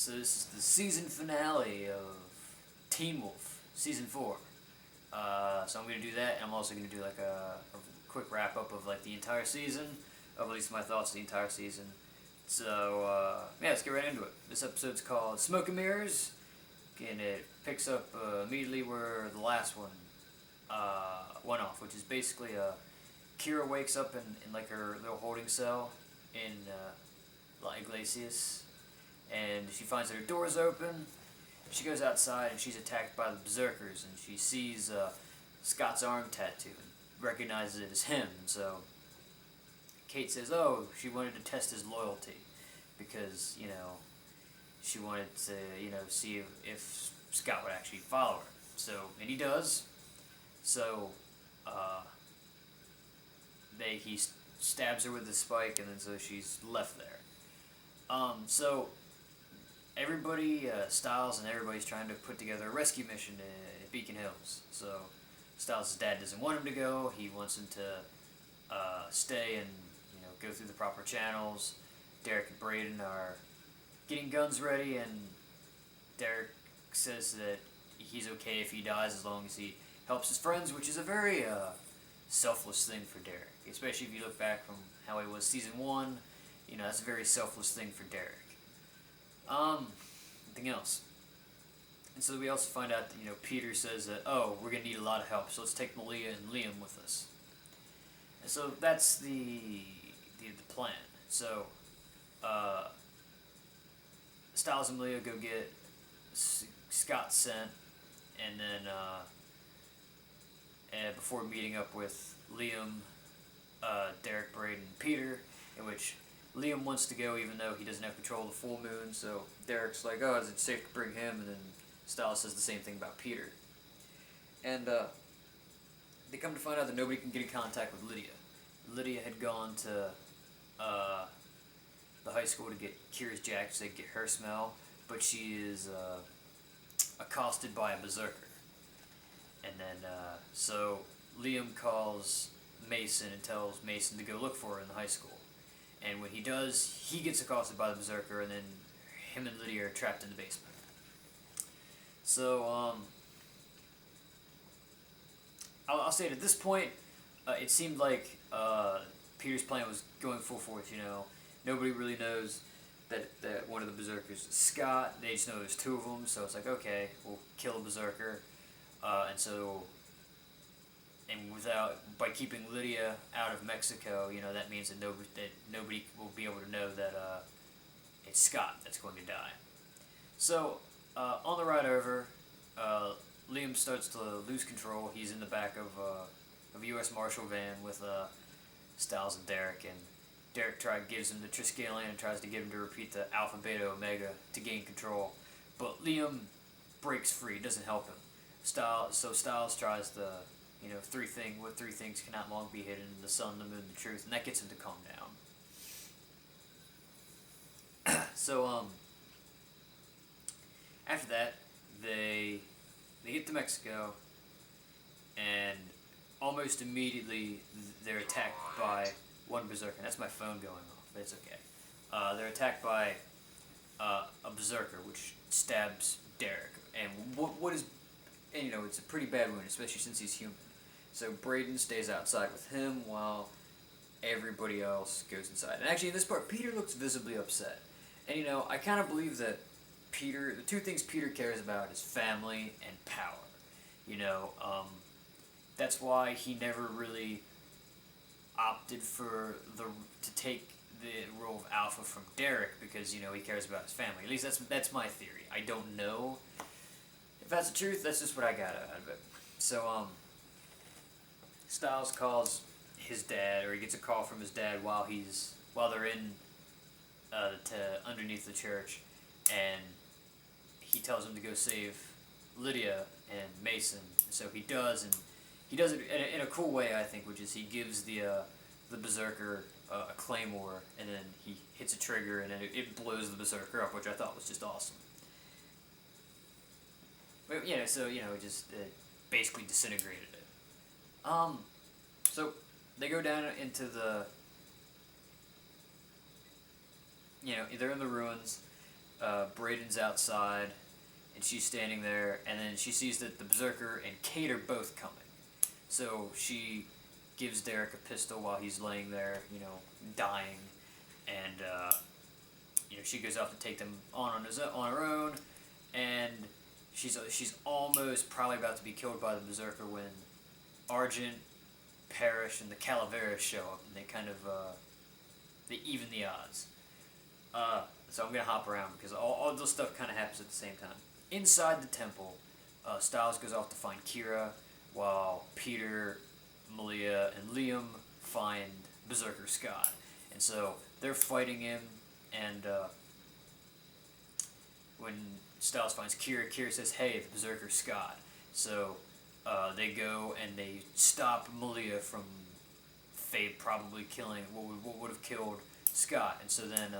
So this is the season finale of Teen Wolf, season 4. So I'm gonna do that, and I'm also gonna do like a quick wrap up of like the entire season, of at least my thoughts of the entire season. So yeah, let's get right into it. This episode's called Smoke and Mirrors, and it picks up immediately where the last one went off, which is basically Kira wakes up in like her little holding cell in La Iglesias, and she finds that her door's open. She goes outside and she's attacked by the berserkers, and she sees Scott's arm tattoo and recognizes it as him. And so Kate says, "Oh, she wanted to test his loyalty because she wanted to see if Scott would actually follow her." So and he does. So he stabs her with the spike, and then so she's left there. So everybody, Styles and everybody's trying to put together a rescue mission at Beacon Hills. So Styles' dad doesn't want him to go. He wants him to stay and go through the proper channels. Derek and Braden are getting guns ready, and Derek says that he's okay if he dies as long as he helps his friends, which is a very selfless thing for Derek, especially if you look back from how he was season 1. That's a very selfless thing for Derek. Anything else? And so we also find out that, Peter says that, oh, we're going to need a lot of help, so let's take Malia and Liam with us. And so that's the plan. So, Styles and Malia go get Scott sent, and then, before meeting up with Liam, Derek, Braden, and Peter, in which Liam wants to go even though he doesn't have control of the full moon, so Derek's like, oh, is it safe to bring him? And then Styles says the same thing about Peter. And they come to find out that nobody can get in contact with Lydia. Lydia had gone to the high school to get Kira's jacket so they could get her smell, but she is accosted by a berserker. And then, so Liam calls Mason and tells Mason to go look for her in the high school. And when he does, he gets accosted by the berserker, and then him and Lydia are trapped in the basement. So, I'll say it at this point, it seemed like Peter's plan was going full force. Nobody really knows that one of the berserkers is Scott. They just know there's 2 of them, so it's like, okay, we'll kill a berserker. By keeping Lydia out of Mexico, that means that nobody will be able to know that it's Scott that's going to die. So, on the ride over, Liam starts to lose control. He's in the back of a U.S. Marshal van with Styles and Derek, and Derek gives him the Triskelion and tries to get him to repeat the Alpha, Beta, Omega to gain control, but Liam breaks free, doesn't help him. Styles tries the what 3 things cannot long be hidden: the sun, the moon, the truth, and that gets him to calm down. So after that, they get to Mexico, and almost immediately they're attacked by one berserker. That's my phone going off, but it's okay. They're attacked by a berserker, which stabs Derek, and it's a pretty bad wound, especially since he's human. So Braden stays outside with him while everybody else goes inside. And actually, in this part, Peter looks visibly upset. And I kind of believe that the 2 things Peter cares about is family and power. That's why he never really opted to take the role of Alpha from Derek, because he cares about his family. At least that's my theory. I don't know if that's the truth. That's just what I got out of it. So Styles calls his dad, or he gets a call from his dad while they're in underneath the church, and he tells him to go save Lydia and Mason. So he does, and he does it in a cool way, I think, which is he gives the berserker a claymore, and then he hits a trigger, and then it blows the berserker up, which I thought was just awesome. But, it just basically disintegrated it. So they go down into they're in the ruins, Braden's outside, and she's standing there, and then she sees that the Berserker and Kate are both coming. So she gives Derek a pistol while he's laying there, dying, and she goes off to take them on her own, and she's almost probably about to be killed by the Berserker when Argent, Parrish, and the Calaveras show up, and they kind of they even the odds. So I'm gonna hop around because all this stuff kind of happens at the same time. Inside the temple, Styles goes off to find Kira, while Peter, Malia, and Liam find Berserker Scott. And so they're fighting him, and when Styles finds Kira, Kira says, "Hey, the Berserker Scott." So they go and they stop Malia from fate probably killing what would have killed Scott. And so then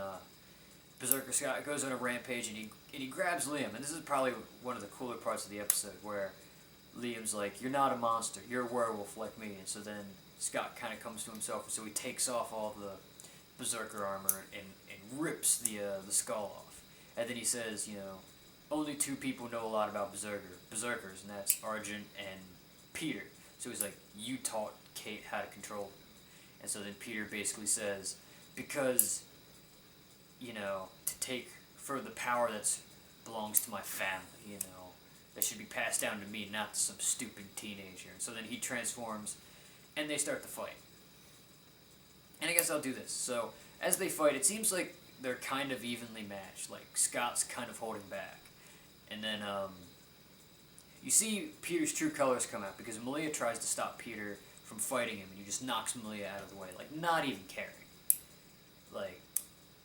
Berserker Scott goes on a rampage, and he grabs Liam. And this is probably one of the cooler parts of the episode, where Liam's like, "You're not a monster. You're a werewolf like me." And so then Scott kind of comes to himself, and so he takes off all the Berserker armor and rips the skull off. And then he says, only two people know a lot about Berserkers, and that's Argent and Peter. So he's like, "You taught Kate how to control them." And so then Peter basically says, because, to take for the power that belongs to my family, that should be passed down to me, not to some stupid teenager. And so then he transforms, and they start to fight. And I guess I'll do this. So as they fight, it seems like they're kind of evenly matched. Like Scott's kind of holding back. And then you see Peter's true colors come out, because Malia tries to stop Peter from fighting him, and he just knocks Malia out of the way, like not even caring.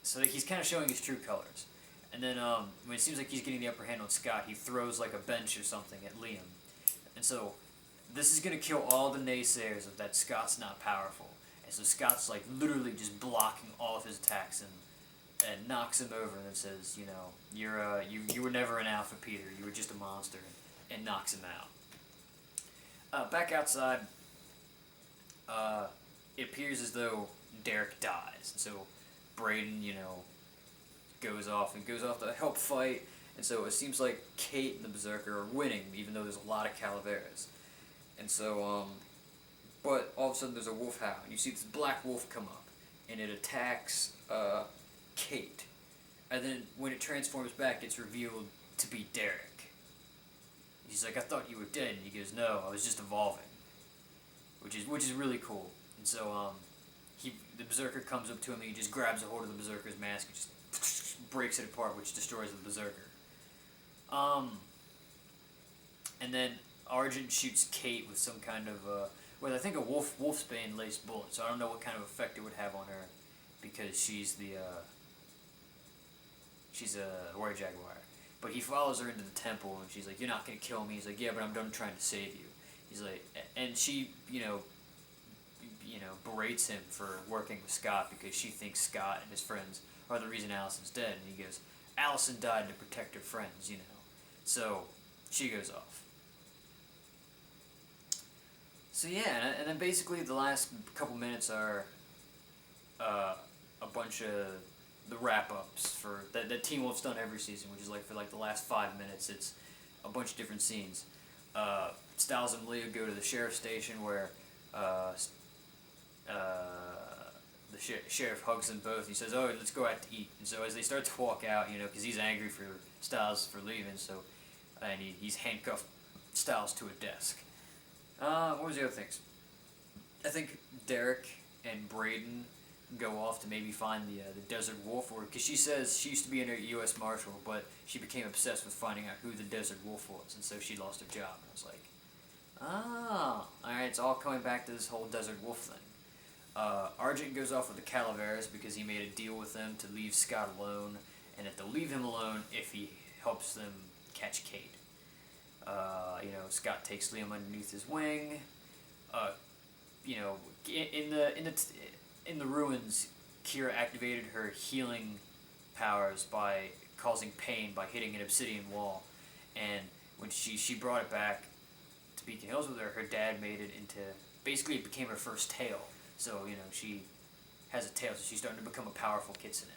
So he's kind of showing his true colors. And then when it seems like he's getting the upper hand on Scott, he throws like a bench or something at Liam. And so this is going to kill all the naysayers of that Scott's not powerful. And so Scott's like literally just blocking all of his attacks and knocks him over, and then says, you were never an alpha, Peter. You were just a monster, and knocks him out. Back outside, it appears as though Derek dies. And so Braden, goes off to help fight. And so it seems like Kate and the Berserker are winning, even though there's a lot of Calaveras. And so, but all of a sudden there's a wolf howl. You see this black wolf come up, and it attacks Kate. And then when it transforms back, it's revealed to be Derek. He's like, "I thought you were dead." And he goes, "No, I was just evolving," which is really cool. And so the Berserker comes up to him, and he just grabs a hold of the Berserker's mask and just breaks it apart, which destroys the Berserker. And then Argent shoots Kate with some kind of I think a wolfsbane laced bullet. So I don't know what kind of effect it would have on her, because she's a warrior jaguar. But he follows her into the temple, and she's like, "You're not gonna kill me." He's like, "Yeah, but I'm done trying to save you." He's like, and she berates him for working with Scott, because she thinks Scott and his friends are the reason Allison's dead. And he goes, "Allison died to protect her friends, So she goes off. So yeah, and then basically the last couple minutes are a bunch of the wrap-ups for that Teen Wolf's done every season, which is like for like the last 5 minutes, it's a bunch of different scenes. Styles and Leo go to the sheriff's station, where the sheriff hugs them both. He says, "Oh, let's go out to eat." And so as they start to walk out, because he's angry for Styles for leaving, and he's handcuffed Styles to a desk. What was the other things? I think Derek and Braden go off to maybe find the Desert Wolf, because she says she used to be a U.S. Marshal, but she became obsessed with finding out who the Desert Wolf was, and so she lost her job. And I was like, alright, it's all coming back to this whole Desert Wolf thing. Argent goes off with the Calaveras, because he made a deal with them to leave Scott alone, and that they'll leave him alone if he helps them catch Kate. Scott takes Liam underneath his wing. In the ruins, Kira activated her healing powers by causing pain by hitting an obsidian wall, and when she brought it back to Beacon Hills with her, her dad made it into, basically it became her first tail. So she has a tail, so she's starting to become a powerful kitsune.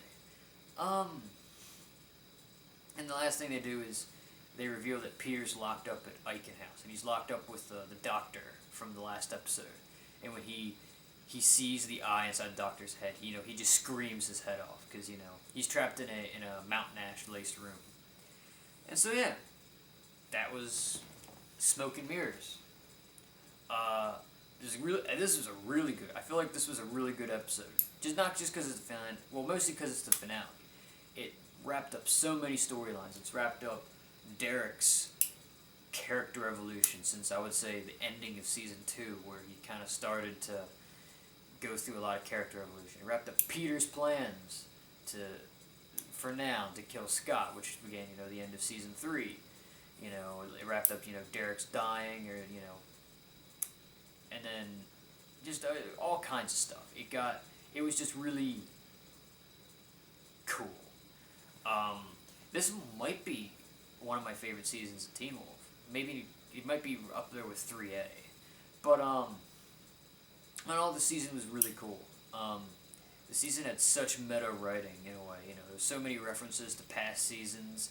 And the last thing they do is they reveal that Peter's locked up at Eichen House, and he's locked up with the doctor from the last episode. And when he sees the eye inside the doctor's head, he just screams his head off because he's trapped in a mountain ash laced room. And so yeah, that was Smoke and Mirrors. This was a really good. I feel like this was a really good episode. Not just because it's the finale. Well, mostly because it's the finale. It wrapped up so many storylines. It's wrapped up Derek's character evolution since, I would say, the ending of season 2, where he kind of started to go through a lot of character evolution. It wrapped up Peter's plans for now to kill Scott, which began the end of season 3. It wrapped up Derek's dying, and then just all kinds of stuff. It was just really cool. This might be one of my favorite seasons of Teen Wolf. Maybe it might be up there with 3A. But all, the season was really cool. The season had such meta writing in a way. There's so many references to past seasons,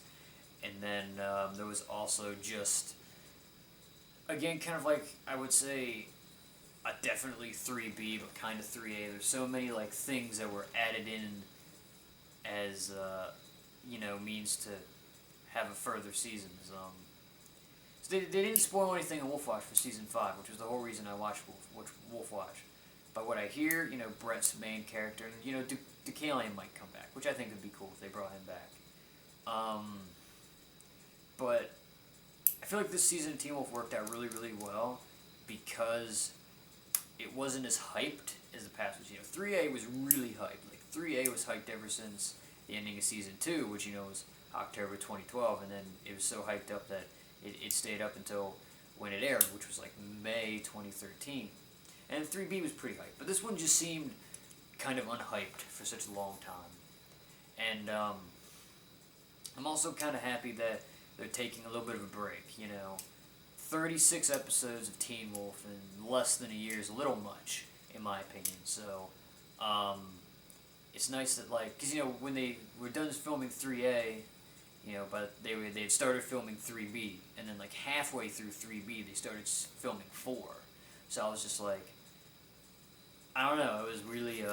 and then there was also just, again, kind of like, I would say, a definitely 3B, but kind of 3A. There's so many things that were added in as means to have a further seasons. So they didn't spoil anything in Wolf Watch for season 5, which was the whole reason I watched Wolf Watch. But what I hear, Brett's main character, and Deucalion might come back, which I think would be cool if they brought him back. But I feel like this season of Teen Wolf worked out really, really well because it wasn't as hyped as the past was. 3A was really hyped. 3A was hyped ever since the ending of season 2, which was October 2012, and then it was so hyped up that it stayed up until when it aired, which was May 2013. And 3B was pretty hyped, but this one just seemed kind of unhyped for such a long time. And I'm also kind of happy that they're taking a little bit of a break. 36 episodes of Teen Wolf in less than a year is a little much, in my opinion. So it's nice that because when they were done filming 3A, but they had started filming 3B, and then halfway through 3B they started filming 4. So I was just I don't know. It was really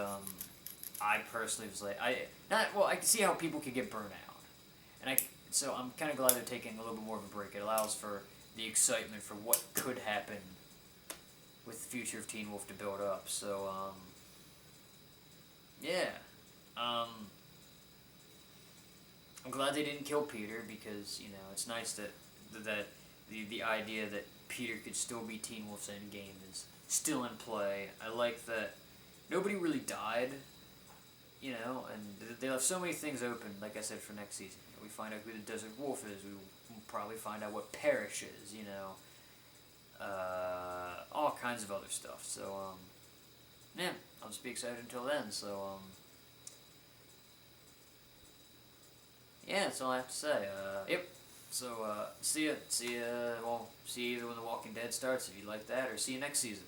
I personally was I can see how people could get burnt out, and so I'm kind of glad they're taking a little bit more of a break. It allows for the excitement for what could happen with the future of Teen Wolf to build up. So yeah. I'm glad they didn't kill Peter because it's nice that the idea that Peter could still be Teen Wolf's endgame is still in play. I like that nobody really died, and they left so many things open. Like I said, for next season, we find out who the Desert Wolf is. We'll probably find out what Parrish is. All kinds of other stuff. So yeah, I'll just be excited until then. So yeah, that's all I have to say. Yep. So see ya. Well, see you either when The Walking Dead starts if you like that, or see you next season.